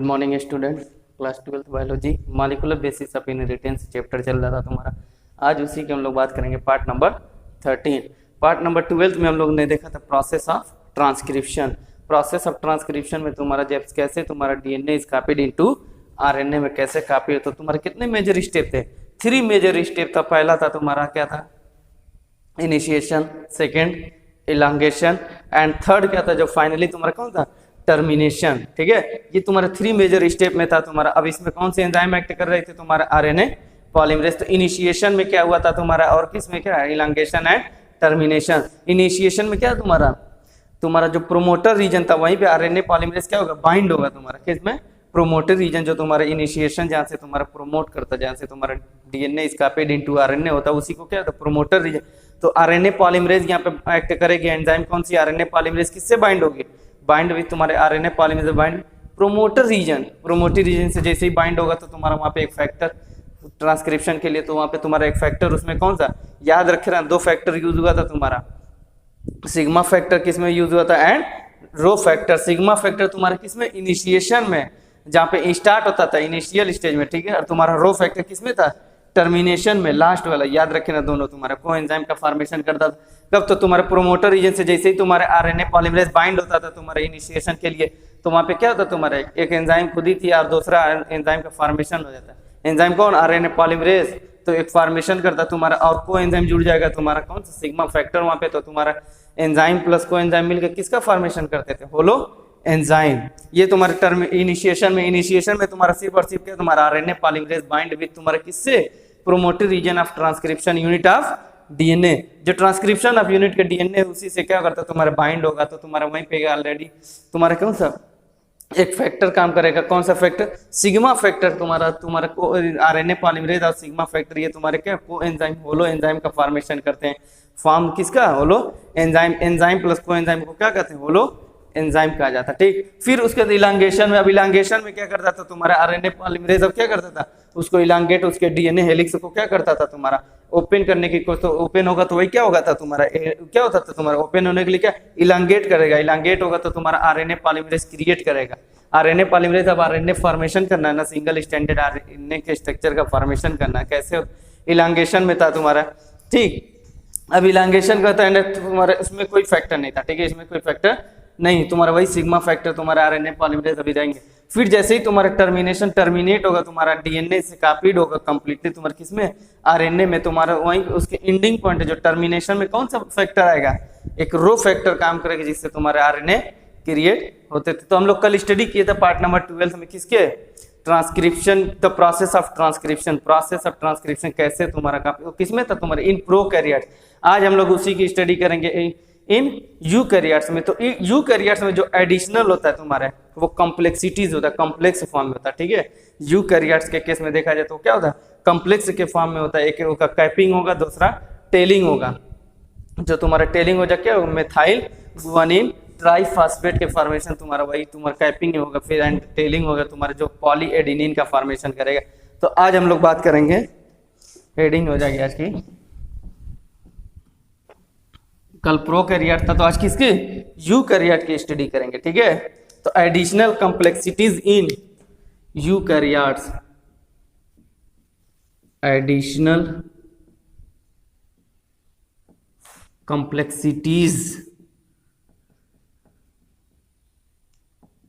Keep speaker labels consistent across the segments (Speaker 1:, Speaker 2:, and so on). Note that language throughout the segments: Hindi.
Speaker 1: Morning student, class 12th biology molecular basis of inheritance chapter चल रहा था तुम्हारा। आज उसी की हम लोग बात करेंगे पार्ट नंबर 13। पार्ट नंबर 12 में हम लोग ने देखा था process of transcription. Process of transcription में तुम्हारा जब कैसे तुम्हारा DNA is copied into RNA में कैसे कॉपी हो, तो तुम्हारे कितने मेजर स्टेप थे? 3 मेजर स्टेप था। पहला था तुम्हारा क्या था? Initiation, second elongation and third क्या था जो फाइनली तुम्हारा कौन था? टर्मिनेशन। ठीक है, ये तुम्हारे 3 मेजर स्टेप में था तुम्हारा। अब इसमें कौन से एंजाइम एक्ट कर रहे थे? तुम्हारा आरएनए पॉलीमरेज। तो इनिशिएशन में क्या हुआ था तुम्हारा, और किस में क्या? Elongation and termination. इनिशिएशन में क्या तुम्हारा जो प्रोमोटर रीजन था वहीं पे आरएनए पॉलीमरेज क्या होगा? बाइंड होगा तुम्हारा। किसमें? प्रोमोटर रीजन जो तुम्हारा इनिशिएशन जहाँ से तुम्हारा प्रोमोट करता, जहाँ से तुम्हारा DNA is copied into RNA होता है, उसी को क्या होता है? Promoter region. तो आरएनए पॉलीमरेज यहाँ पे एक्ट करेगी। एंजाइम कौन सी? आरएनए पॉलीमरेज किससे बाइंड होगी? बाइंड विद तुम्हारे RNA polymerase bind promoter region. Promoter region से जैसे ही बाइंड होगा तो तुम्हारा वहाँ पे एक फैक्टर ट्रांसक्रिप्शन के लिए, तो वहाँ पे तुम्हारा एक फैक्टर, उसमें कौन सा याद रखे ना, 2 फैक्टर यूज हुआ था तुम्हारा। सिग्मा फैक्टर किसमें यूज हुआ था? And rho factor. Sigma factor तुम्हारा किसमें? इनिशिएशन में, जहाँ पे स्टार्ट होता था इनिशियल स्टेज में। ठीक है, और तुम्हारा रो फैक्टर किसमें था? टर्मिनेशन में, लास्ट वाला। याद रखे ना, दोनों तुम्हारा कोएंजाइम का फॉर्मेशन करता था। कब? तो तुम्हारे प्रोमोटर रीजन से जैसे ही तुम्हारे आरएनए पॉलीमरेज बाइंड होता था तुम्हारे इनिशिएशन के लिए, तो वहाँ पे क्या होता? तुम्हारा एक एंजाइम खुद ही थी और दूसरा एंजाइम का फॉर्मेशन हो जाता है। एंजाइम कौन? RNA polymerase. तो एक फॉर्मेशन करता तुम्हारा और कोएंजाइम जुड़ जाएगा तुम्हारा कौन सा? Sigma factor. वहाँ पे तो तुम्हारा एंजाइम प्लस कोएंजाइम मिलकर किसका फॉर्मेशन करते थे? Holo enzyme. ये तुम्हारे टर्म इनिशिएशन में तुम्हारा सिर्फ और सिर्फ क्या? तुम्हारा आरएनए पॉलीमरेज बाइंड विद तुम्हारा किससे? Promoter region of transcription unit of DNA. जो ट्रांसक्रिप्शन ऑफ यूनिट का डीएनए उसी से क्या करता? तुम्हारा बाइंड होगा। तो तुम्हारा वहीं पे ऑलरेडी तुम्हारा कौन सा एक फैक्टर काम करेगा? कौन सा फैक्टर? Sigma factor. तुम्हारा आरएनए पॉलीमरेज और सिग्मा फैक्टर ये तुम्हारे क्या? कोएंजाइम, होलो एंजाइम का फॉर्मेशन करते हैं। फॉर्म किसका? Holo enzyme. Enzyme plus coenzyme को क्या कहते हैं? होलो एंजाइम कहा जाता। ठीक, फिर उसके बाद इलांगेशन में। अब इलांगेशन में क्या करता था तुम्हारा आरएनए पॉलीमरेज? अब क्या करता था? उसको इलांगेट, उसके डीएनए हेलिक्स को क्या करता था तुम्हारा? ओपन करने की कोशिश। तो ओपन होगा तो वही क्या होगा था तुम्हारा? क्या होता था तुम्हारा? ओपन होने के लिए क्या? इलांगेट करेगा। इलांगेट होगा तो तुम्हारा आरएनए पॉलीमरेज क्रिएट करेगा। आरएनए पॉलीमरेज अब आरएनए फॉर्मेशन करना है ना, सिंगल स्टैंडर्ड आरएनए के स्ट्रक्चर का फॉर्मेशन करना है। कैसे? इलांगेशन में था तुम्हारा। ठीक, अब इलांगेशन का था तुम्हारा, उसमें कोई फैक्टर नहीं था। ठीक है, इसमें कोई फैक्टर नहीं, तुम्हारा वही सिग्मा फैक्टर तुम्हारा आरएनए पॉलीमरेज अभी जाएंगे। फिर जैसे ही तुम्हारा टर्मिनेशन टर्मिनेट होगा, तुम्हारा डीएनए से कॉपीड होगा कंप्लीटली तुम्हारा किसमें? आरएनए में। तुम्हारा वहीं उसके एंडिंग पॉइंट है जो टर्मिनेशन में कौन सा फैक्टर आएगा? एक रो फैक्टर काम करेगा जिससे तुम्हारे आरएनए क्रिएट होते थे। तो हम लोग कल स्टडी किए थे पार्ट नंबर 12 में किसके? Transcription, the process of transcription. Process of transcription कैसे तुम्हारा कॉपी किसमें था? तुम्हारे इन प्रोकैरियोट्स। आज हम लोग उसी की स्टडी करेंगे इन यूकैरियोट्स में। तो यूकैरियोट्स में जो एडिशनल होता है तुम्हारे, वो कॉम्प्लेक्सिटीज होता है, कॉम्प्लेक्स फॉर्म में होता है। ठीक है, यूकैरियोट्स के केस में देखा जाए तो क्या होता है? कॉम्प्लेक्स के फॉर्म में होता है। एक का कैपिंग होगा, दूसरा टेलिंग होगा। जो तुम्हारा टेलिंग हो जाए क्या होगा? मेथाइल गुआनिन ट्राइफॉस्फेट के फॉर्मेशन तुम्हारा वही तुम्हारा कैपिंग होगा। फिर एंड टेलिंग होगा तुम्हारा जो पॉली एडिनिन का फॉर्मेशन करेगा। तो आज हम लोग बात करेंगे, हेडिंग हो जाएगी आज की। कल प्रोकैरियोट था तो आज किसकी? यूकैरियोट की स्टडी करेंगे। ठीक है, तो additional complexities in eukaryotes. Additional complexities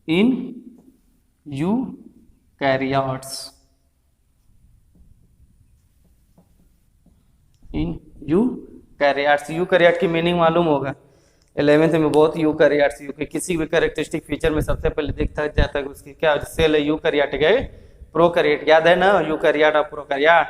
Speaker 1: in eukaryotes. In eukaryote की मीनिंग मालूम होगा। 11th में बहुत यूकैरियोट्स, किसी भी कैरेक्टरिस्टिक फीचर में सबसे पहले देखता जाता है उसकी क्या सेल है? यूकैरियोटिक है, प्रोकैरियोट। याद है ना यूकैरियोट और प्रोकैरियोट?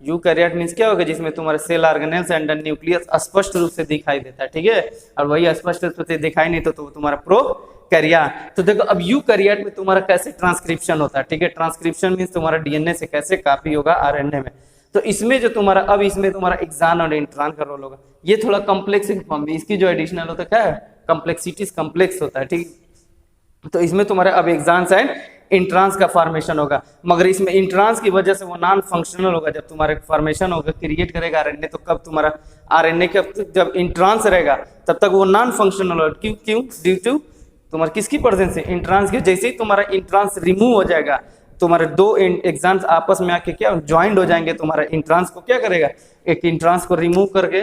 Speaker 1: यूकैरियोट मींस क्या होगा? जिसमें तुम्हारे सेल ऑर्गेनेल्स एंड न्यूक्लियस स्पष्ट रूप से दिखाई देता है। ठीक है, और वही स्पष्ट रूप से दिखाई नहीं तो तुम्हारा प्रोकैरियोट। तो देखो अब यूकैरियोट में तुम्हारा कैसे ट्रांसक्रिप्शन होता है? ठीक है, ट्रांसक्रिप्शन मींस तुम्हारा डीएनए से कैसे कॉपी होगा आरएनए में। तो इसमें जो तुम्हारा अब इसमें तुम्हारा एक्सान और इंट्रान का रोल होगा। ये थोड़ा कॉम्प्लेक्स फॉर्म में, इसकी जो एडिशनल होता है क्या है? कॉम्प्लेक्सिटीज कॉम्प्लेक्स होता है। ठीक, तो इसमें तुम्हारा अब एक्सान्स एंड इंट्रांस का फॉर्मेशन होगा। मगर इसमें इंट्रांस की वजह से वो नॉन फंक्शनल होगा। जब तुम्हारा फॉर्मेशन होगा, क्रिएट करेगा आरएनए, तो कब तुम्हारा आरएनए जब इंट्रांस रहेगा तब तक वो नॉन फंक्शनल होगा। क्यों? ड्यू टू तुम्हारा किसकी प्रेजेंस से, इंट्रांस की। जैसे ही तुम्हारा इंट्रांस रिमूव हो जाएगा, तुम्हारे दो एग्जाम्स आपस में आके क्या ज्वाइंट हो जाएंगे, तुम्हारा इंट्रांस को क्या करेगा, एक इंट्रांस को रिमूव करके,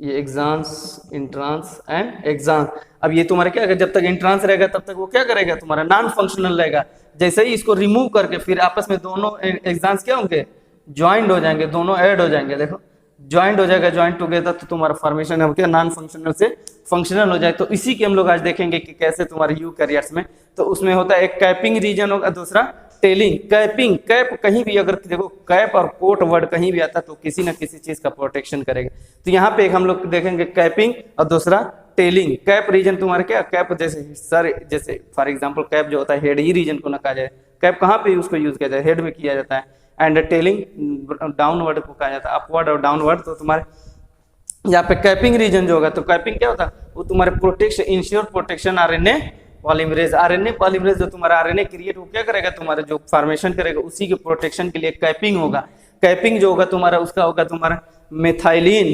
Speaker 1: ये एग्जाम्स, इंट्रांस एंड एग्जाम। अब ये तुम्हारा क्या है, जब तक इंट्रांस रहेगा तब तक वो क्या करेगा, तुम्हारा नॉन फंक्शनल रहेगा। जैसे ही इसको रिमूव करके फिर आपस में दोनों एग्जाम्स क्या होंगे, ज्वाइंट हो जाएंगे, दोनों ऐड हो जाएंगे। देखो ज्वाइंट हो जाएगा, ज्वाइंट टुगेदर, तो तुम्हारा फॉर्मेशन है क्या, नॉन फंक्शनल से फंक्शनल हो जाए। तो इसी के हम लोग आज देखेंगे कि कैसे तुम्हारे यूकैरियोट्स में, तो उसमें होता है एक कैपिंग रीजन होगा, दूसरा टेलिंग। कैपिंग, कैप कहीं भी अगर देखो कैप और कोट वर्ड कहीं भी आता तो किसी ना किसी चीज का प्रोटेक्शन करेगा। तो यहाँ पे एक हम लोग देखेंगे कैपिंग और दूसरा टेलिंग। कैप रीजन तुम्हारे क्या, कैप जैसे सर, जैसे फॉर एग्जांपल कैप जो होता है हेड ही रीजन को ना कहा जाए, कैप कहाँ पे उसको यूज किया जाए, हेड में किया जाता है। एंड टेलिंग डाउनवर्ड को कहा जाता है, अपवर्ड और डाउनवर्ड। तो तुम्हारे यहाँ पे कैपिंग रीजन जो होगा, तो कैपिंग क्या होता है, वो तुम्हारे protection, ensure protection RNA polymerase. RNA polymerase जो तुम्हारा आरएनए क्रिएट वो क्या करेगा, तुम्हारा जो फॉर्मेशन करेगा उसी के प्रोटेक्शन के लिए कैपिंग होगा। कैपिंग जो होगा तुम्हारा, उसका होगा तुम्हारा methylene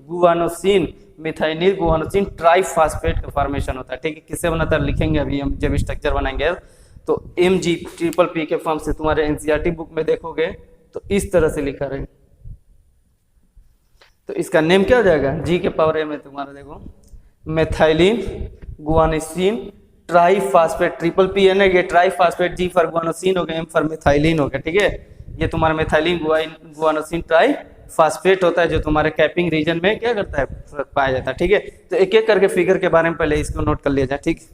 Speaker 1: guanosine, methylene guanosine triphosphate का फॉर्मेशन होता है। ठीक है, किससे बनाता है लिखेंगे अभी हम जब स्ट्रक्चर बनाएंगे। तो MgPP के फॉर्म से तुम्हारे एनसीईआरटी बुक में देखोगे तो इस तरह से लिखा रहेगा। तो इसका नेम क्या हो जाएगा, G के पावर M में तुम्हारा देखो मेथाइलिन गुआनोसिन ट्राइफॉस्फेट, PP है ना, ये ट्राइफॉस्फेट, G फॉर गुआनोसिन हो गया, M फॉर मेथाइलिन हो गया। ठीक है, ये तुम्हारा मेथाइलिन गुआनोसिन ट्राइफॉस्फेट होता है जो तुम्हारे कैपिंग रीजन में क्या करता है, पाया जाता है। ठीक है, तो एक एक करके फिगर के बारे में पहले इसको नोट कर लिया जाए। ठीक,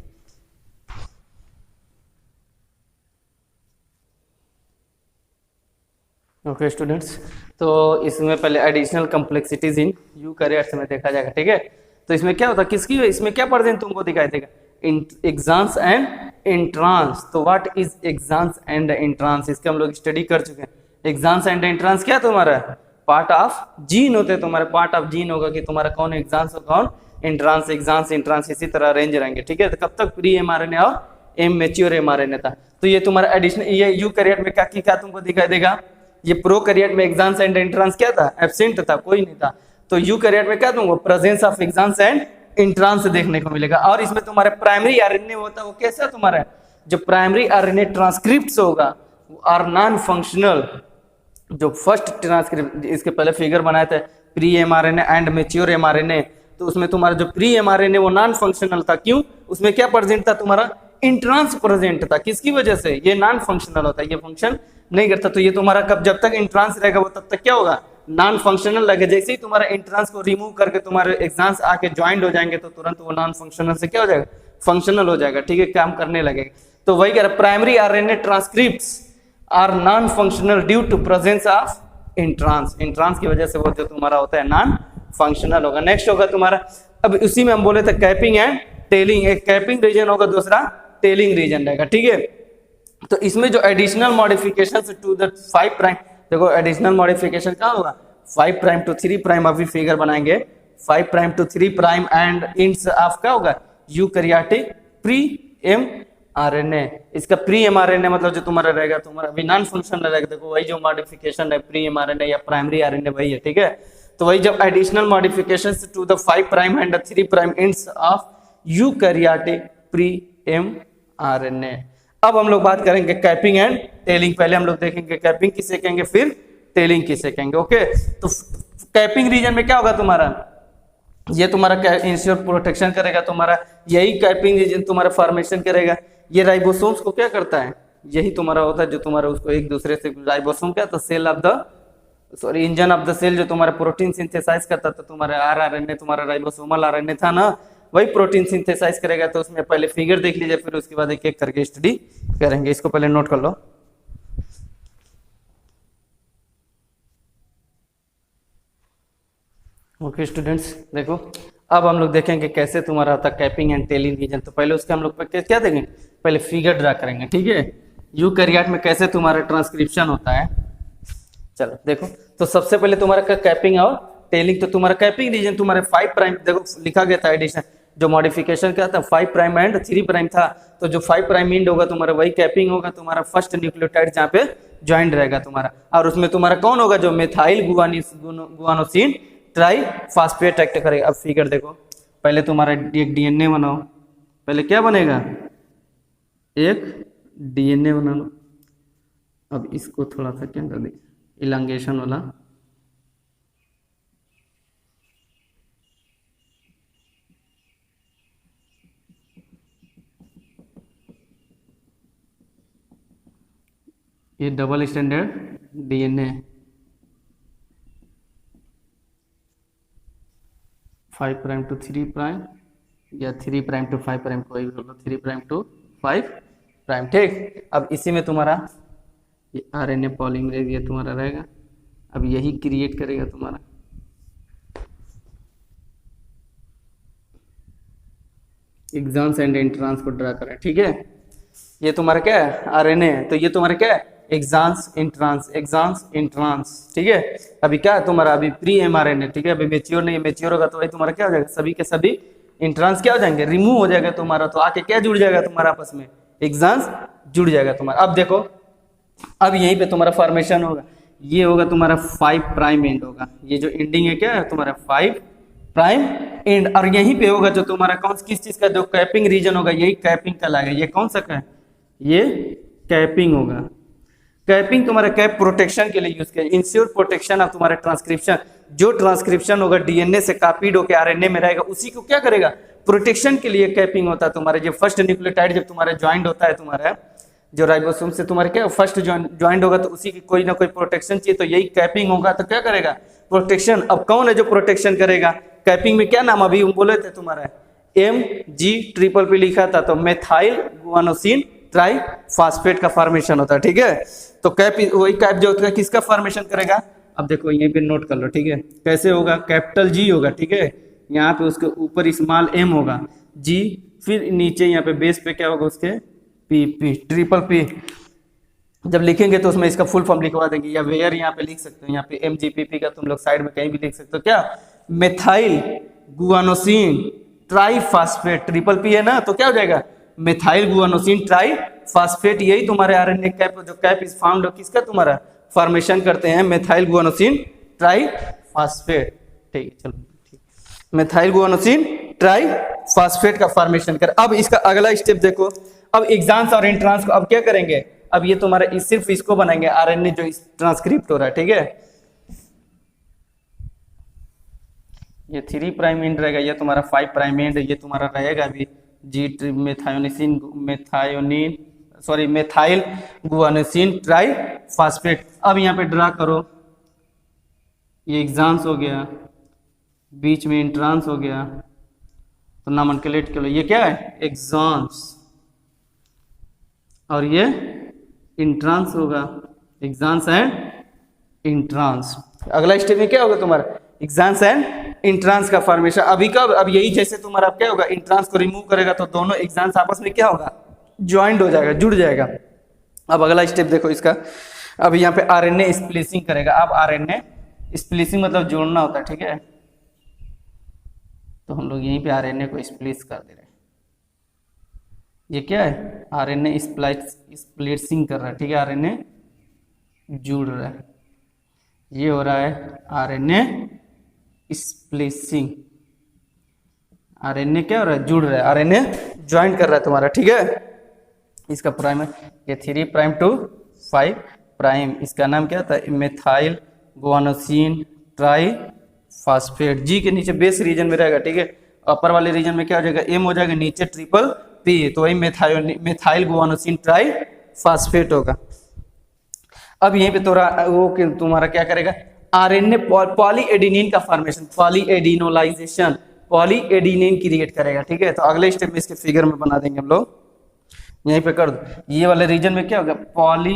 Speaker 1: ओके स्टूडेंट्स, तो इसमें पहले एडिशनल कॉम्प्लेक्सिटीज इन यूकैरियोट्स में देखा जाएगा। ठीक है, तो इसमें क्या होता है, किसकी, इसमें क्या प्रेजेंट तुमको दिखाई देगा, एग्जाम्स एंड इंट्रांस। तो what is exams and entrance, इसके हम लोग स्टडी कर चुके हैं। एग्जाम्स एंड इंट्रांस क्या तुम्हारा पार्ट ऑफ जीन होते हैं, तुम्हारे पार्ट ऑफ जीन होगा कि तुम्हारा कौन एग्जाम्स और कौन इंट्रांस, एग्जाम्स इंट्रांस इसी तरह रेंज रहेंगे। ठीक है, तो कब तक प्री एमआरएनए और मैच्योर एमआरएनए था। तो ये तुम्हारा एडिशनल, ये यूकैरियोट में क्या तुमको दिखाई देगा, ये प्रोकैरियोट में एग्जाम्स एंड इंट्रांस क्या था, एब्सेंट था, कोई नहीं था। तो यूकैरियोट में क्या तुमको presence of exams and entrance देखने को मिलेगा। और इसमें तुम्हारे प्राइमरी आरएनए होता है, वो कैसा तुम्हारा जो प्राइमरी आरएनए ट्रांसक्रिप्ट्स होगा वो आर नॉन फंक्शनल। जो फर्स्ट ट्रांसक्रिप्ट, इसके पहले फिगर बनाए थे pre mRNA and mature mRNA, तो उसमें तुम्हारा जो प्री एमआरएनए वो नॉन फंक्शनल था। क्यों, उसमें क्या प्रेजेंट था, तुम्हारा इंट्रांस प्रेजेंट था। किसकी वजह से, ये नॉन फंक्शनल होता है, ये फंक्शन नहीं करता। तो ये तुम्हारा कब, जब तक इंट्रांस रहेगा वो तब तक क्या होगा, नॉन फंक्शनल लगेगा। जैसे ही तुम्हारा इंट्रांस को रिमूव करके तुम्हारे एग्जाम्स आके ज्वाइंट हो जाएंगे तो तुरंत वो नॉन फंक्शनल से क्या हो जाएगा, फंक्शनल हो जाएगा। ठीक है, काम करने लगेगा। तो वही कह रहा, primary RNA transcripts are non functional due to presence of introns. Introns की वजह से वो जो तुम्हारा होता है नॉन फंक्शनल होगा। नेक्स्ट होगा तुम्हारा, अब उसी में हम बोले थे कैपिंग एंड टेलिंग, एक कैपिंग रीजन होगा, दूसरा टेलिंग रीजन रहेगा। ठीक है, तो इसमें जो additional modification to the 5 prime, देखो एडिशनल मॉडिफिकेशन क्या होगा, 5 प्राइम टू 3 प्राइम अभी फिगर बनाएंगे, 5 prime to 3 prime and ends of क्या होगा, यूकैरियोटिक प्री एमआरएनए। इसका प्री एमआरएनए मतलब जो तुम्हारा रहेगा, तुम्हारा अभी नॉन फंक्शनल रहेगा। देखो वही जो मॉडिफिकेशन है प्री एमआरएनए या प्राइमरी आरएनए वही है। ठीक है, तो वही जब additional modification to the 5 prime and 3 prime ends of eukaryotic pre mRNA. अब हम लोग बात करेंगे कैपिंग एंड टेलिंग। पहले हम लोग देखेंगे कैपिंग किसे कहेंगे, फिर टेलिंग किसे कहेंगे। ओके, तो कैपिंग रीजन में क्या होगा तुम्हारा, ये तुम्हारा इंश्योर प्रोटेक्शन करेगा, तुम्हारा यही कैपिंग रीजन तुम्हारा फॉर्मेशन करेगा। ये राइबोसोम्स को क्या करता है, यही तुम्हारा होता है जो तुम्हारा उसको एक दूसरे से, राइबोसोम क्या था, cell of the sorry engine of the cell, जो तुम्हारा प्रोटीन सिंथेसाइज करता था। तुम्हारा आरएनए तुम्हारा राइबोसोमल आरएनए था ना, वही प्रोटीन सिंथेसाइज करेगा। तो उसमें पहले फिगर देख लीजिए, फिर उसके बाद एक एक करके स्टडी करेंगे। इसको पहले नोट कर लो। ओके स्टूडेंट्स, देखो अब हम लोग देखेंगे कैसे तुम्हारा होता है कैपिंग एंड टेलिंग रीजन। तो पहले उसके हम लोग क्या देखेंगे, पहले फिगर ड्रा करेंगे। ठीक है, यूकैरियोट में कैसे तुम्हारा ट्रांसक्रिप्शन होता है। चलो देखो, तो सबसे पहले तुम्हारा कैपिंग और टेलिंग। तो तुम्हारा कैपिंग रीजन तुम्हारे 5 प्राइम, देखो लिखा गया था एडिशन, जो मॉडिफिकेशन क्या था 5 प्राइम एंड 3 प्राइम था। तो जो 5 प्राइम एंड होगा तुम्हारा वही कैपिंग होगा, तुम्हारा फर्स्ट न्यूक्लियोटाइड जहाँ पे ज्वाइंट रहेगा तुम्हारा। और उसमें तुम्हारा कौन होगा, जो मेथाइल गुआनोसिन ट्राइफॉस्फेट एक्ट करेगा। अब फिगर देखो, पहले तुम्हारा एक डीएनए बनाओ, पहले क्या बनेगा, एक डीएनए बना लो। अब इसको थोड़ा सा क्या कर दीजिए, इलांगेशन वाला, ये double standard DNA 5 prime to 3 prime या 3 प्राइम टू 5 प्राइम, कोई भी बोलो, 3 प्राइम टू 5 प्राइम, ठीक। अब इसी में तुम्हारा ये आरएनए पॉलीमरेज ये तुम्हारा रहेगा, अब यही क्रिएट करेगा तुम्हारा एग्जाम्स एंड एंट्रांस को ड्रा करें, ठीक है। ये तुम्हारा क्या है, आरएनए, तो ये तुम्हारा क्या है, एग्जाम्स एंट्रांस, एग्जाम्स एंट्रांस, ठीक है। अभी क्या है तुम्हारा, अभी प्री एमआरएनए, ठीक है, अभी मेच्योर नहीं, मेच्योर होगा तो भाई तुम्हारा क्या हो जाएगा, सभी के सभी एंट्रांस क्या हो जाएंगे, रिमूव हो जाएगा तुम्हारा, तो आके क्या जुड़ जाएगा तुम्हारा आपस में, एग्जाम्स जुड़ जाएगा तुम्हारा। अब देखो, अब यहीं पे तुम्हारा फॉर्मेशन होगा, ये होगा तुम्हारा 5 प्राइम एंड होगा, ये जो एंडिंग है क्या है तुम्हारा 5 प्राइम एंड, और यहीं पे होगा जो तुम्हारा कौन किस चीज का जो कैपिंग रीजन होगा, यही कैपिंग कहलाएगा। ये कौन सा है, ये कैपिंग होगा। कैपिंग तुम्हारा कैप प्रोटेक्शन के लिए यूज किया, इंश्योर प्रोटेक्शन ऑफ तुम्हारा ट्रांसक्रिप्शन, जो ट्रांसक्रिप्शन होगा डीएनए से कॉपीड होकर आरएनए में रहेगा, उसी को क्या करेगा, प्रोटेक्शन के लिए कैपिंग होता है तुम्हारे। जब फर्स्ट न्यूक्लियोटाइड जब तुम्हारा ज्वाइंट होता है तुम्हारा जो राइबोसोम से तुम्हारे क्या फर्स्ट ज्वाइंट होगा, तो उसी की कोई ना कोई प्रोटेक्शन चाहिए, तो यही कैपिंग होगा, तो क्या करेगा, प्रोटेक्शन। अब कौन है जो प्रोटेक्शन करेगा, कैपिंग में क्या नाम अभी हम बोले थे तुम्हारा, MG ट्रिपल P लिखा था, तो मेथाइल गुआनोसिन ट्राइफॉस्फेट का फॉर्मेशन होता है, ठीक है। तो कैप वही कैप जो होता है किसका फॉर्मेशन करेगा, अब देखो यहीं पे नोट कर लो, ठीक है, कैसे होगा, कैपिटल G होगा, ठीक है, यहाँ पे उसके ऊपर स्मॉल m होगा, G, फिर नीचे यहाँ पे बेस पे क्या होगा उसके P ट्रिपल P। जब लिखेंगे तो उसमें इसका फुल फॉर्म लिखवा देंगे, या वेयर यहाँ पे लिख सकते हो, यहाँ पे MGPP का तुम लोग साइड में कहीं भी लिख सकते हो, क्या, methyl guanosine triphosphate, triple P है ना, तो क्या हो जाएगा, मेथाइल गुआनोसिन ट्राइफॉस्फेट। यही तुम्हारे आरएनए कैप जो कैप इज फाउंड किसका तुम्हारा फॉर्मेशन करते हैं, मेथाइल गुआनोसिन ट्राइफॉस्फेट, ठीक है, चलो ठीक, मेथाइल गुआनोसिन ट्राइफॉस्फेट का फॉर्मेशन कर। अब इसका अगला स्टेप देखो, अब एग्जाम्स और एंट्रांस को अब क्या करेंगे, अब ये तुम्हारा सिर्फ इसको बनाएंगे आरएनए जो ट्रांसक्रिप्ट हो रहा है, ठीक है। ये 3 प्राइम एंड रहेगा, ये तुम्हारा 5 प्राइम एंड, ये तुम्हारा रहेगा अभी जी मेथाइल गुआनोसिन ट्राइफॉस्फेट। अब यहाँ पे ड्रा करो, ये एग्जाम्स हो गया, बीच में एंट्रांस हो गया, तो नामनक्लेट करो, ये क्या है, एग्जाम्स, और ये इंट्रांस होगा, एग्जाम्स एंड इंट्रांस। अगला स्टेप में क्या होगा तुम्हारा, एग्जाम्स एंड इंट्रांस का फॉर्मेशन। अभी कब, अब यही जैसे तुम्हारा क्या होगा, इंट्रांस को रिमूव करेगा तो दोनों एग्जाम्स आपस में क्या होगा, ज्वाइंट हो जाएगा, जुड़ जाएगा। अब अगला स्टेप देखो इसका, अब यहाँ पे आरएनए स्प्लिसिंग करेगा। अब आरएनए स्प्लिसिंग मतलब जोड़ना होता है, ठीक है, तो हम लोग यहीं पे आरएनए को स्प्लिस कर दे रहे हैं। ये क्या है, आरएनए स्प्लिसिंग कर रहा है, ठीक है, आरएनए जुड़ रहा है, ये हो रहा है आरएनए स्प्लिसिंग। आरएनए क्या हो रहा है, जुड़ रहा है, आरएनए ज्वाइन कर रहा है तुम्हारा, ठीक है। इसका प्राइम है ये 3 प्राइम टू 5 प्राइम, इसका नाम क्या था, मेथाइल गुआनोसिन ट्राइफॉस्फेट। जी के नीचे बेस रीजन में रहेगा, ठीक है, अपर वाले रीजन में क्या हो जाएगा, M हो जाएगा, नीचे ट्रिपल P, तो वही मेथाइल गुआनोसिन ट्राइफॉस्फेट होगा। अब यहीं पे तुम्हारा क्या करेगा, आरएनए पॉलीएडेनिन का फॉर्मेशन, पॉलीएडिनोलाइजेशन, पॉलीएडेनिन क्रिएट करेगा, ठीक है। तो अगले स्टेप में इसके फिगर में बना देंगे हम लोग, यहीं पे कर दो। ये वाले रीजन में क्या होगा, पॉली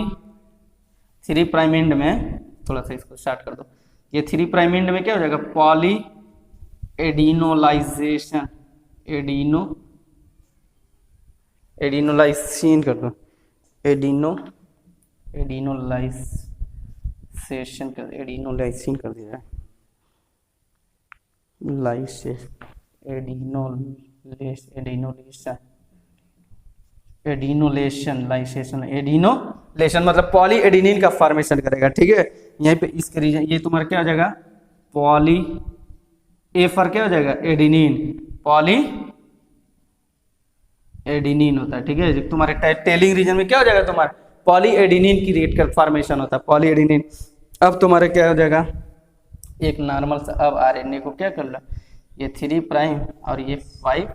Speaker 1: 3 प्राइम एंड में, थोड़ा सा इसको स्टार्ट कर दो, ये 3 प्राइम एंड में क्या हो जाएगा, पॉली एडिनोलाइजेशन, एडिनोलाइजेशन कर दो, एडिनोलाइजेशन कर, एडिनोलाइजेशन कर दिया है, एडिनोलेशन मतलब पॉली एडिनिन का फॉर्मेशन करेगा, ठीक है। यहीं पे इसके रीजन ये तुम्हारा क्या हो जाएगा, पॉली, ए फॉर क्या हो जाएगा, एडिनिन, पॉली एडिनिन होता है, ठीक है। जब तुम्हारे टेलिंग रीजन में क्या हो जाएगा, तुम्हारा पॉली एडिनिन की रेट का फॉर्मेशन होता है, पॉली एडिनिन। अब तुम्हारे क्या हो जाएगा, एक नॉर्मल सा, अब आरएनए को क्या कर लो, ये 3 प्राइम और ये 5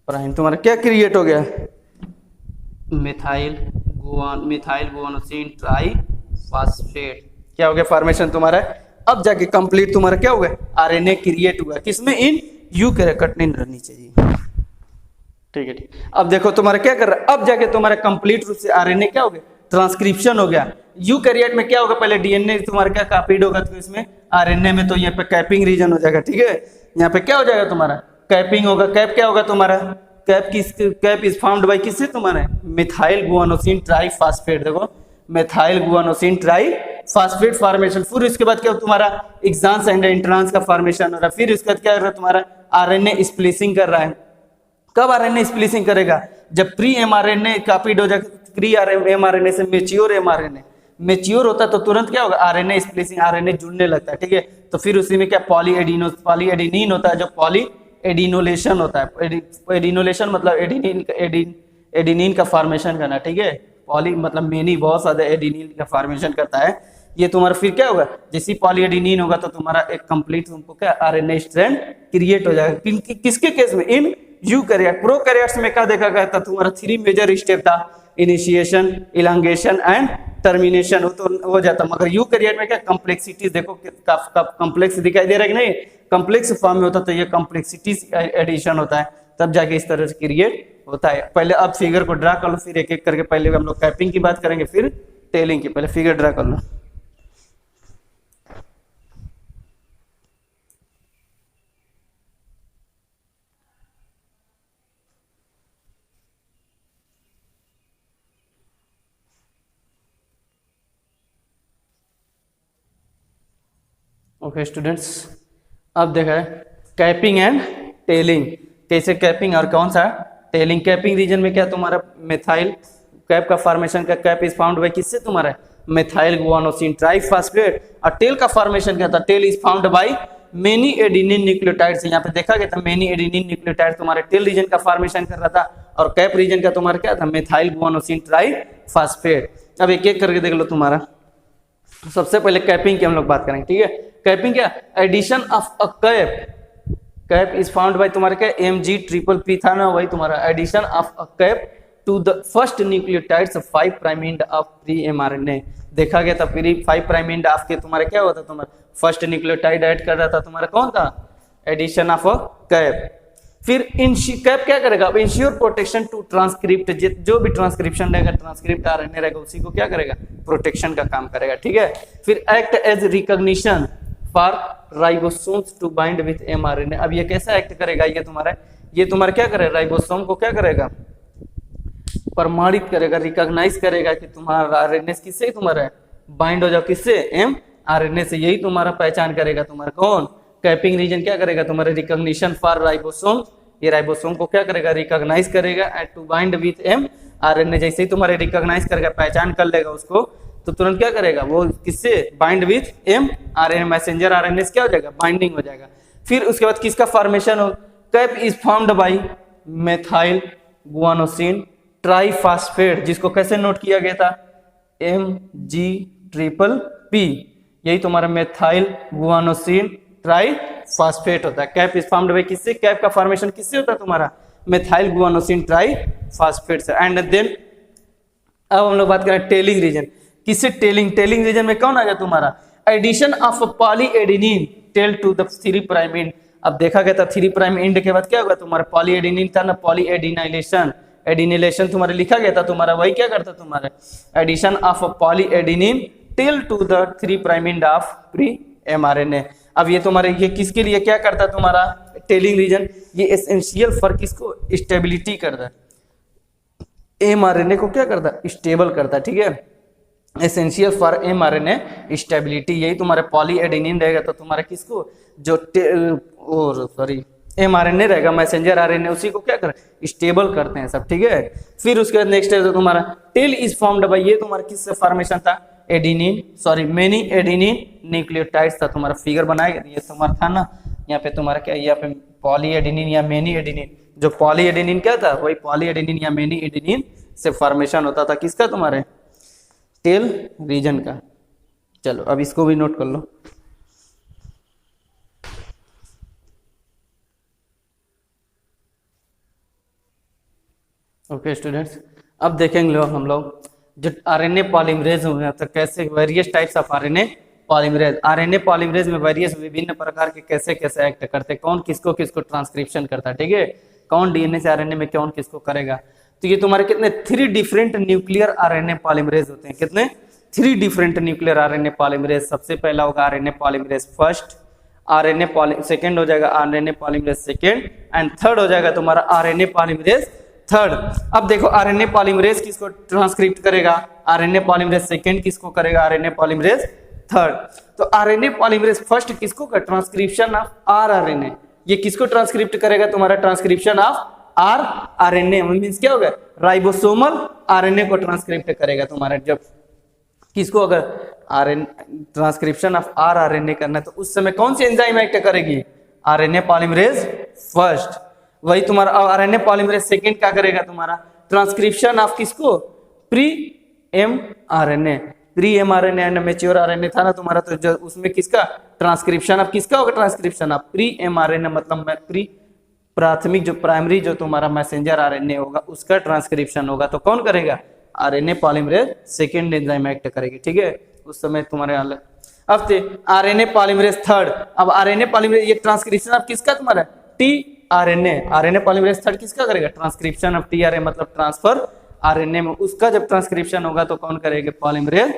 Speaker 1: प्राइम, तुम्हारा क्या क्रिएट हो गया, मिथाइल गुआनोसिन ट्राइफॉस्फेट, क्या हो गया फॉर्मेशन तुम्हारा। अब जाके कंप्लीट तुम्हारा क्या हुआ, आरएनए क्रिएट हुआ, किसमें, इन यूकैरियोटिक रहनी चाहिए, ठीक है ठीक। अब देखो तुम्हारा क्या कर रहा है, अब जाके तुम्हारा कंप्लीट रूप से आरएनए क्या हो गया, ट्रांसक्रिप्शन हो गया। यूकैरियोट में क्या होगा, पहले डीएनए तुम्हारा क्या कॉपीड होगा, तो इसमें आरएनए में तो यहाँ पे कैपिंग रीजन हो जाएगा, ठीक है। यहाँ पे क्या हो जाएगा तुम्हारा, कैपिंग होगा। कैप क्या होगा तुम्हारा, कैप इज फाउंड बाय किससे, तुम्हारा मिथाइल गुआनोसिन ट्राइफॉस्फेट, देखो मिथाइल गुआनोसिन ट्राइफॉस्फेट फॉर्मेशन। फिर इसके बाद क्या तुम्हारा एक्सांस एंड इंट्रांस का फॉर्मेशन हो रहा है। फिर इसके बाद क्या कर रहा है, तुम्हारा आरएनए स्प्लिसिंग कर रहा है। कब आरएनए स्प्लिसिंग करेगा, जब प्री एमआरएनए कॉपीड हो जाएगा, प्री एमआरएनए से मेच्योर एमआरएनए मेच्योर होता है, तो तुरंत क्या होगा, आरएनए स्प्लिसिंग, आरएनए जुड़ने लगता है, ठीक है। तो फिर उसी में क्या पॉली एडिनिन होता है, जो पॉली एडिनोलेशन होता है। एडिनोलेशन मतलब एडिनिन का फॉर्मेशन करना, ठीक है। पॉली मतलब मेनी, बहुत ज्यादा एडिनिन का फॉर्मेशन करता है। ये तुम्हारा फिर क्या होगा, जैसे पॉली एडिनिन होगा तो तुम्हारा एक कंप्लीट तुमको क्या आरएनए स्ट्रैंड क्रिएट हो जाएगा। किसके केस में, इन यूकैरियोट। प्रोकैरियोट्स में क्या देखा गया था, तुम्हारा 3 मेजर स्टेप था, इनिशिएशन, इलांगेशन एंड टर्मिनेशन तो हो जाता। मगर यूकैरियोट में क्या कॉम्प्लेक्सिटीज, देखो कॉम्प्लेक्स दिखाई दे रहा है कि नहीं, कॉम्प्लेक्स फॉर्म में होता, तो ये कॉम्प्लेक्सिटीज एडिशन होता है, तब जाके इस तरह से क्रिएट होता है। पहले अब फिगर को ड्रा कर लो, फिर एक एक करके, पहले हम लोग कैपिंग की बात करेंगे, फिर टेलिंग की। पहले फिगर ड्रा कर लो। ओके स्टूडेंट्स, अब देखा है कैपिंग एंड टेलिंग, कैसे कैपिंग और कौन सा टेलिंग। कैपिंग रीजन में क्या तुम्हारा मिथाइल, कैप का फॉर्मेशन का, कैप इज फाउंड बाय किससे, तुम्हारा मिथाइल गुआनोसिन ट्राइफॉस्फेट। और टेल का फॉर्मेशन क्या था, tail is found by many adenine nucleotides. यहाँ पे देखा गया था मेनी एडिनिन न्यूक्लियोटाइड्स तुम्हारे टेल रीजन का फॉर्मेशन कर रहा था, और कैप रीजन का तुम्हारा क्या था, मिथाइल गुआनोसिन ट्राइफॉस्फेट। अब एक एक करके देख लो तुम्हारा। सबसे पहले कैपिंग की हम लोग बात करेंगे, ठीक है। कैपिंग क्या, addition of a cap is found by तुम्हारे क्या Mg+p था ना, वही तुम्हारा addition of a cap to the first nucleotides 5 prime end of pre mRNA. देखा गया था प्री 5 प्राइम एंड ऑफ के तुम्हारे क्या होता, तुम्हारा फर्स्ट न्यूक्लियोटाइड ऐड कर रहा था, तुम्हारा कौन था, एडिशन ऑफ अ कैप। फिर कैप क्या करेगा, अब इंश्योर प्रोटेक्शन टू ट्रांसक्रिप्ट, जो भी ट्रांसक्रिप्शन रहेगा, ट्रांसक्रिप्ट आरएनए रहेगा, उसी को क्या करेगा, प्रोटेक्शन का काम करेगा, ठीक है। फिर act as recognition for ribosomes to bind with mRNA. अब ये कैसा एक्ट करेगा, ये तुम्हारा क्या करेगा, राइबोसोम को क्या करेगा, प्रमाणित करेगा, रिकॉग्नाइज करेगा कि तुम्हारा आरएनए किससे तुम्हारा बाइंड हो जाओ, किससे, एमआरएनए से। यही तुम्हारा पहचान करेगा, तुम्हारा कौन, कैपिंग रीजन क्या करेगा, तुम्हारे रिकॉग्निशन फॉर राइबोसोम, ये राइबोसोम को क्या करेगा, रिकॉग्नाइज करेगा and to bind with mRNA. जैसे ही तुम्हारे रिकॉग्नाइज करेगा, पहचान कर लेगा उसको, तो तुरंत क्या करेगा, वो किससे bind with mRNA, messenger RNA से क्या हो जाएगा, बाइंडिंग हो जाएगा। फिर उसके बाद किसका फॉर्मेशन हो, cap is formed bye methyl guanosine triphosphate, जिसको कैसे नोट किया गया था, Mg+p। यही तुम्हारा मेथाइल गुआनोसिन ट्राइफॉस्फेट होता है। कैप इज फॉर्म्ड बाय किससे, कैप का फॉर्मेशन किससे होता है, तुम्हारा मेथाइल गुआनोसिन ट्राइफॉस्फेट से। एंड देन अब हम लोग बात करें टेलिंग रीजन, किससे, टेलिंग रीजन में कौन आ गया, तुम्हारा addition of poly adenine tail to the 3 prime end. अब देखा गया था 3 प्राइम एंड के बाद क्या होगा, तुम्हारा पॉली एडिनिन था ना, पॉली एडिनिलेशन तुम्हारे लिखा गया था, तुम्हारा वही क्या करता, तुम्हारा addition of poly adenine till to the 3 prime end of pre mRNA. अब ये तुम्हारे ये किसके लिए क्या करता है, तुम्हारा टेलिंग रीजन, ये एसेंशियल फॉर किसको, स्टेबिलिटी करता है, एमआरएनए को क्या करता है, स्टेबल करता है, ठीक है। एसेंशियल फॉर एमआरएनए स्टेबिलिटी, यही तुम्हारे पॉली एडेनिन रहेगा, तो तुम्हारा किसको, जो एमआरएनए रहेगा, मैसेंजर आरएनए, उसी को क्या कर स्टेबल करते हैं सब, ठीक है। फिर उसके बाद नेक्स्ट है तो तुम्हारा टेल इज फॉर्म्ड बाय, ये तुम्हारा किससे फॉर्मेशन था, मेनी एडिनिन न्यूक्लियोटाइड्स था, तुम्हारा फिगर बनाया गया, ये तुम्हारा था ना, यहाँ पे तुम्हारा क्या, यहाँ पे पॉली एडेनिन या मेनी एडेनिन, जो पॉली एडेनिन क्या था वही पॉली एडेनिन या मेनी एडेनिन से फॉर्मेशन होता था किसका, तुम्हारे टेल रीजन का। चलो अब इसको भी नोट कर लो। ओके स्टूडेंट्स, अब देखेंगे हम लोग जो आरएनए पॉलीमरेज हुए हैं तो कैसे various types of RNA polymerase. RNA polymerase में वेरियस विभिन्न प्रकार के कैसे कैसे एक्ट करते हैं, कौन किसको किसको ट्रांसक्रिप्शन करता है, ठीक है, कौन डीएनए से आरएनए में कौन किसको करेगा। तो ये तुम्हारे कितने 3 डिफरेंट न्यूक्लियर आरएनए पॉलीमरेज होते हैं, कितने 3 डिफरेंट न्यूक्लियर आरएनए पॉलीमरेज। सबसे पहला होगा RNA polymerase first, RNA second हो जाएगा RNA polymerase second, and third हो जाएगा तुम्हारा आरएनए पॉलीमरेज थर्ड। अब देखो आरएनए पॉलीमरेज किसको ट्रांसक्रिप्ट करेगा, आरएनए पॉलीमरेज सेकंड किसको करेगा, आरएनए पॉलीमरेज थर्ड। तो आरएनए पॉलीमरेज फर्स्ट किसको का ट्रांसक्रिप्शन ऑफ आरआरएनए, ये किसको ट्रांसक्रिप्ट करेगा, तुम्हारा ट्रांसक्रिप्शन ऑफ आरआरएनए मींस क्या होगा, राइबोसोमल आरएनए को ट्रांसक्रिप्ट करेगा तुम्हारा। जब किसको अगर आरएनए ट्रांसक्रिप्शन ऑफ आरआरएनए करना है तो उस समय कौन सी एंजाइम एक्ट करेगी, आरएनए पॉलीमरेज फर्स्ट। वही तुम्हारा आरएनए पॉलीमरेज सेकंड क्या करेगा, तुम्हारा ट्रांसक्रिप्शन ऑफ किसको, pre mRNA. Pre mRNA and mature RNA था ना तुम्हारा, तो जो उसमें किसका ट्रांसक्रिप्शन ऑफ किसका होगा, ट्रांसक्रिप्शन ऑफ प्री एमआरएनए मतलब प्री प्राथमिक जो प्राइमरी जो तुम्हारा मैसेंजर आरएनए होगा उसका ट्रांसक्रिप्शन होगा। तो कौन करेगा, RNA polymerase second enzyme act करेगी, ठीक है, उस समय तुम्हारे अब आरएनए पॉलीमरेज थर्ड। अब आरएनए पॉलीमरेज ये ट्रांसक्रिप्शन ऑफ किसका, तुम्हारा टीआरएनए, आरएनए पॉलीमरेज थर्ड किसका करेगा, ट्रांसक्रिप्शन ऑफ टीआरएनए मतलब ट्रांसफर आरएनए में, उसका जब ट्रांसक्रिप्शन होगा तो कौन करेगा, polymerase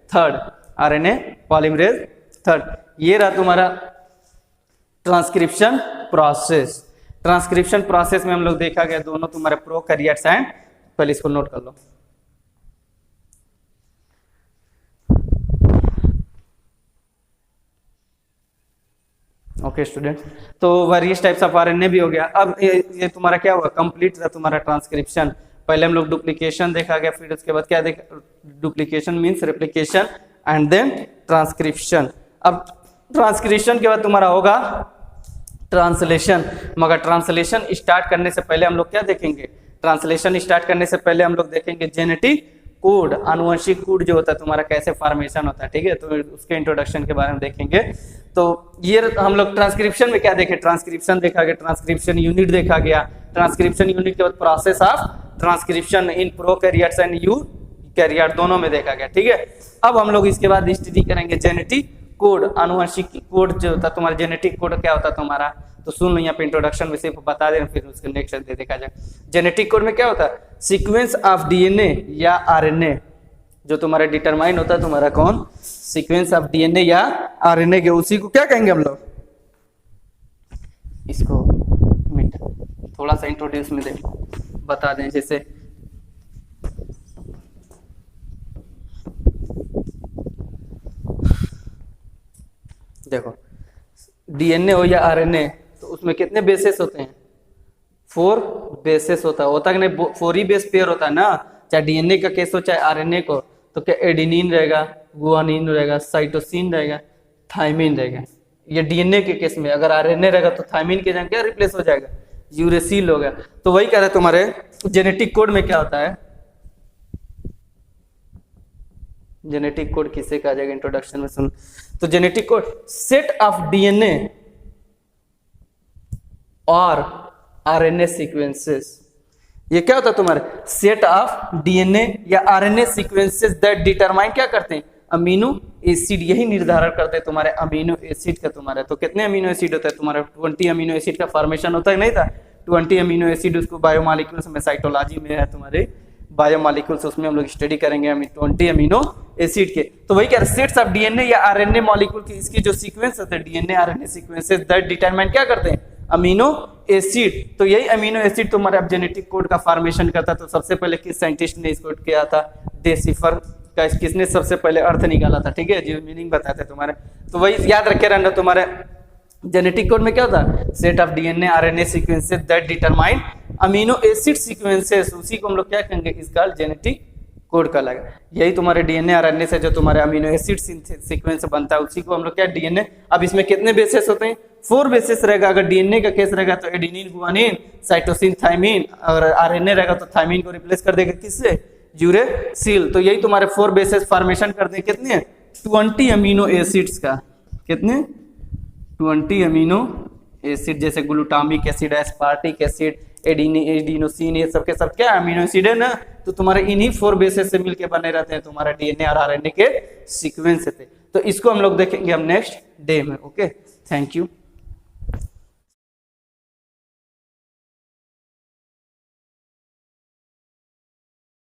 Speaker 1: third, RNA polymerase third. ये रहा तुम्हारा ट्रांसक्रिप्शन प्रोसेस। ट्रांसक्रिप्शन प्रोसेस में हम लोग देखा गया दोनों तुम्हारे प्रोकैरियोट्स एंड, पहले इसको नोट कर लो। ओके स्टूडेंट, तो वेरियस टाइप्स ऑफ आरएनए भी हो गया। अब ये तुम्हारा क्या हुआ, कंप्लीट था तुम्हारा ट्रांसक्रिप्शन। पहले हम लोग डुप्लीकेशन देखा गया, फिर उसके बाद क्या देखा, duplication means replication and then transcription. अब ट्रांसक्रिप्शन के बाद तुम्हारा होगा ट्रांसलेशन। मगर ट्रांसलेशन स्टार्ट करने से पहले हम लोग क्या देखेंगे, ट्रांसलेशन स्टार्ट करने से पहले हम लोग देखेंगे जेनेटिक कोड, आनुवंशिक कोड जो होता है तुम्हारा कैसे फॉर्मेशन होता है, ठीक है, तो उसके इंट्रोडक्शन के बारे में देखेंगे। तो ये हम लोग ट्रांसक्रिप्शन में क्या देखे, ट्रांसक्रिप्शन देखा गया, ट्रांसक्रिप्शन यूनिट देखा गया, ट्रांसक्रिप्शन यूनिट के बाद process of transcription in prokaryotes and eukaryote दोनों में देखा गया, ठीक है। अब हम लोग इसके बाद स्टडी करेंगे जेनेटिक कोड, आनुवंशिक कोड जो होता है तुम्हारा, जेनेटिक कोड क्या होता है तुम्हारा, तो सुन लो यहाँ पे इंट्रोडक्शन में सिर्फ बता दें, फिर उसके नेक्स्ट देखा जाए। जेनेटिक कोड में क्या होता है, सीक्वेंस ऑफ डीएनए या आरएनए जो तुम्हारा डिटरमाइन होता है तुम्हारा कौन, सीक्वेंस ऑफ डीएनए या आरएनए के, उसी को क्या कहेंगे हम लोग, इसको मिनट थोड़ा सा इंट्रोड्यूस में दे बता दें। जैसे देखो डीएनए हो या आरएनए तो उसमें कितने बेसेस होते हैं, 4 बेसेस होता है कि नहीं, 4 ही बेस पेयर होता है ना, चाहे डीएनए का केस हो चाहे आरएनए को, तो क्या एडेनिन रहेगा, गुआनिन रहेगा, साइटोसिन रहेगा, थाइमिन रहेगा। ये डीएनए के केस में, अगर आरएनए रहेगा तो थाइमिन के जगह क्या रिप्लेस हो जाएगा, यूरेसिल होगा। तो वही कह रहे तुम्हारे जेनेटिक कोड में क्या होता है, जेनेटिक कोड किसे कहा जाएगा, इंट्रोडक्शन में सुन। तो genetic code set of DNA और आरएनए सीक्वेंसेस, ये क्या होता है तुम्हारे, सेट ऑफ डीएनए या आरएनए सीक्वेंसेस दैट डिटरमाइन क्या करते हैं, अमीनो एसिड, यही निर्धारण करते हैं तुम्हारे अमीनो एसिड का तुम्हारे। तो कितने अमीनो एसिड होता है तुम्हारा, 20 अमीनो एसिड का फॉर्मेशन होता है, नहीं था 20 अमीनो एसिड, उसको बायोमॉलिक्यूल्स में साइटोलॉजी में है तुम्हारे बायोमॉलिक्यूल्स, उसमें हम लोग स्टडी करेंगे 20 अमीनो एसिड के। तो वही क्या सेट्स ऑफ डीएनए या आरएनए मॉलिक्यूल की इसकी जो सीक्वेंस होते हैं DNA RNA sequences that determine क्या करते हैं, अमीनो एसिड। तो यही अमीनो एसिड तुम्हारे अब जेनेटिक कोड का फॉर्मेशन करता। तो सबसे पहले किस साइंटिस्ट ने इसको किया था, डेसिफर का, किसने सबसे पहले अर्थ निकाला था, ठीक है, जो मीनिंग बताते तुम्हारे। तो वही याद रखे रहना तुम्हारे जेनेटिक कोड में क्या होता है, set of DNA RNA sequences that determine amino acid sequences, उसी को हम लोग क्या कहेंगे, इसका जेनेटिक कोड का लगा। यही तुम्हारे डीएनए आरएनए से जो तुम्हारे अमीनो एसिड सीक्वेंस बनता है उसी को हम लोग क्या डीएनए। अब इसमें कितने बेसेस होते हैं, 4 बेसिस रहेगा, अगर डीएनए का केस रहेगा तो एडेनिन, गुआनिन, साइटोसिन, थाइमिन, और आरएनए रहेगा तो थाइमिन को रिप्लेस कर देगा किससे, यूरेसिल। तो यही तुम्हारे 4 बेसिस फॉर्मेशन कर दे कितने 20 अमीनो एसिड्स का, कितने 20 अमीनो एसिड, जैसे glutamic acid, aspartic acid, adenosine, ये सब के सब क्या अमीनो एसिड है ना, तो तुम्हारे इन्हीं 4 बेसिस से मिलके बने रहते हैं तुम्हारा डीएनए और आरएनए के सीक्वेंस थे। तो इसको हम लोग देखेंगे हम नेक्स्ट डे में। Okay, thank you.